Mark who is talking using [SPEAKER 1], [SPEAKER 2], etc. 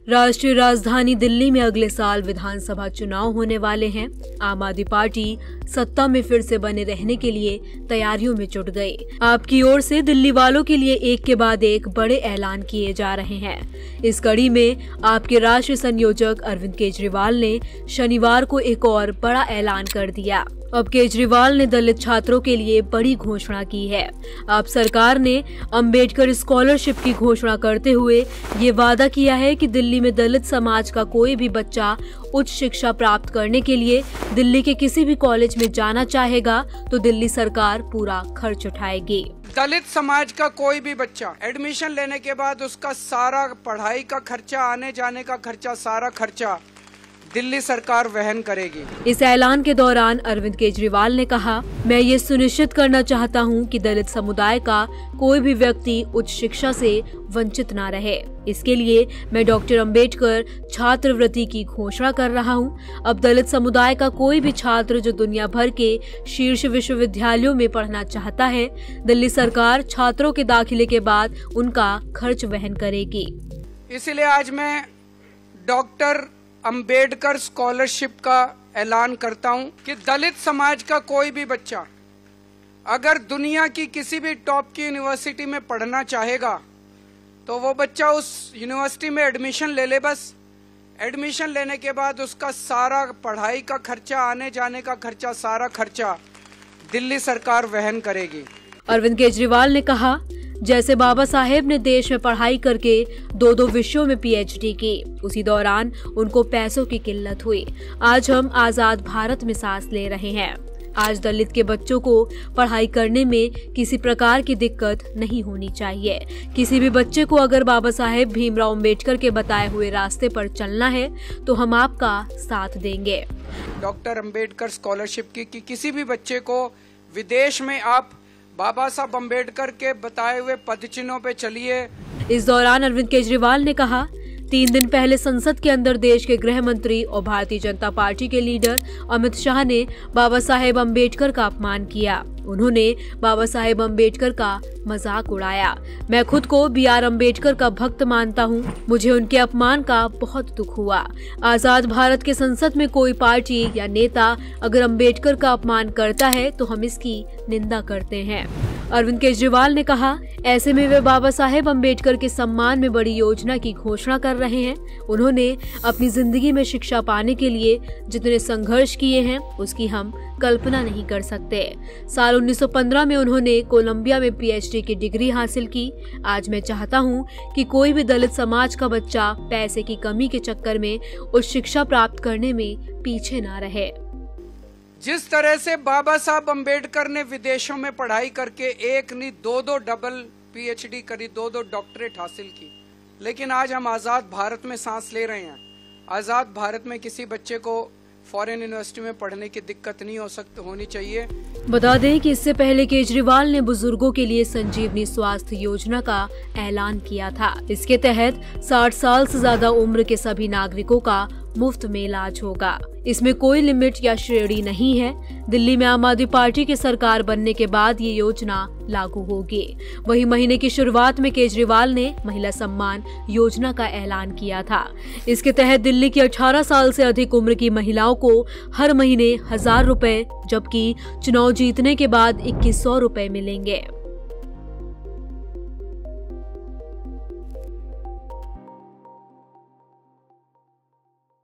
[SPEAKER 1] राष्ट्रीय राजधानी दिल्ली में अगले साल विधानसभा चुनाव होने वाले हैं। आम आदमी पार्टी सत्ता में फिर से बने रहने के लिए तैयारियों में जुट गई। आपकी ओर से दिल्ली वालों के लिए एक के बाद एक बड़े ऐलान किए जा रहे हैं। इस कड़ी में आपके राष्ट्रीय संयोजक अरविंद केजरीवाल ने शनिवार को एक और बड़ा ऐलान कर दिया। अब केजरीवाल ने दलित छात्रों के लिए बड़ी घोषणा की है। आप सरकार ने अंबेडकर स्कॉलरशिप की घोषणा करते हुए ये वादा किया है कि दिल्ली में दलित समाज का कोई भी बच्चा उच्च शिक्षा प्राप्त करने के लिए दिल्ली के किसी भी कॉलेज में जाना चाहेगा तो दिल्ली सरकार पूरा खर्च उठाएगी।
[SPEAKER 2] दलित समाज का कोई भी बच्चा एडमिशन लेने के बाद उसका सारा पढ़ाई का खर्चा, आने जाने का खर्चा, सारा खर्चा दिल्ली सरकार वहन करेगी।
[SPEAKER 1] इस ऐलान के दौरान अरविंद केजरीवाल ने कहा, मैं ये सुनिश्चित करना चाहता हूँ कि दलित समुदाय का कोई भी व्यक्ति उच्च शिक्षा से वंचित ना रहे। इसके लिए मैं डॉक्टर अंबेडकर छात्रवृत्ति की घोषणा कर रहा हूँ। अब दलित समुदाय का कोई भी छात्र जो दुनिया भर के शीर्ष विश्वविद्यालयों में पढ़ना चाहता है, दिल्ली सरकार छात्रों के दाखिले के बाद उनका खर्च वहन करेगी।
[SPEAKER 2] इसीलिए आज मैं डॉक्टर अंबेडकर स्कॉलरशिप का ऐलान करता हूं कि दलित समाज का कोई भी बच्चा अगर दुनिया की किसी भी टॉप की यूनिवर्सिटी में पढ़ना चाहेगा तो वो बच्चा उस यूनिवर्सिटी में एडमिशन ले ले। बस एडमिशन लेने के बाद उसका सारा पढ़ाई का खर्चा, आने जाने का खर्चा, सारा खर्चा दिल्ली सरकार वहन करेगी।
[SPEAKER 1] अरविंद केजरीवाल ने कहा, जैसे बाबा साहेब ने देश में पढ़ाई करके 2 विषयों में पीएचडी की, उसी दौरान उनको पैसों की किल्लत हुई। आज हम आजाद भारत में सांस ले रहे हैं। आज दलित के बच्चों को पढ़ाई करने में किसी प्रकार की दिक्कत नहीं होनी चाहिए। किसी भी बच्चे को अगर बाबा साहेब भीमराव अंबेडकर के बताए हुए रास्ते पर चलना है तो हम आपका साथ देंगे।
[SPEAKER 2] डॉक्टर अंबेडकर स्कॉलरशिप की कि किसी भी बच्चे को विदेश में आप बाबा साहब अंबेडकर के बताए हुए पदचिन्हों पे चलिए।
[SPEAKER 1] इस दौरान अरविंद केजरीवाल ने कहा, 3 दिन पहले संसद के अंदर देश के गृह मंत्री और भारतीय जनता पार्टी के लीडर अमित शाह ने बाबा साहेब अंबेडकर का अपमान किया। उन्होंने बाबा साहेब अंबेडकर का मजाक उड़ाया। मैं खुद को BR अंबेडकर का भक्त मानता हूँ। मुझे उनके अपमान का बहुत दुख हुआ। आजाद भारत के संसद में कोई पार्टी या नेता अगर अंबेडकर का अपमान करता है तो हम इसकी निंदा करते हैं। अरविंद केजरीवाल ने कहा, ऐसे में वे बाबा साहेब अंबेडकर के सम्मान में बड़ी योजना की घोषणा कर रहे हैं। उन्होंने अपनी जिंदगी में शिक्षा पाने के लिए जितने संघर्ष किए हैं उसकी हम कल्पना नहीं कर सकते। साल 1915 में उन्होंने कोलंबिया में पीएचडी की डिग्री हासिल की। आज मैं चाहता हूं कि कोई भी दलित समाज का बच्चा पैसे की कमी के चक्कर में उच्च शिक्षा प्राप्त करने में पीछे ना रहे।
[SPEAKER 2] जिस तरह से बाबा साहब अंबेडकर ने विदेशों में पढ़ाई करके एक नहीं 2 डबल पीएचडी करी, 2 डॉक्टरेट हासिल की, लेकिन आज हम आजाद भारत में सांस ले रहे हैं। आजाद भारत में किसी बच्चे को फॉरेन यूनिवर्सिटी में पढ़ने की दिक्कत नहीं होनी चाहिए।
[SPEAKER 1] बता दें कि इससे पहले केजरीवाल ने बुजुर्गों के लिए संजीवनी स्वास्थ्य योजना का ऐलान किया था। इसके तहत 60 साल से ज्यादा उम्र के सभी नागरिकों का मुफ्त में इलाज होगा। इसमें कोई लिमिट या श्रेणी नहीं है। दिल्ली में आम आदमी पार्टी की सरकार बनने के बाद ये योजना लागू होगी। वहीं महीने की शुरुआत में केजरीवाल ने महिला सम्मान योजना का ऐलान किया था। इसके तहत दिल्ली की 18 साल से अधिक उम्र की महिलाओं को हर महीने 1000 रुपए, जबकि चुनाव जीतने के बाद 2100 रुपए मिलेंगे।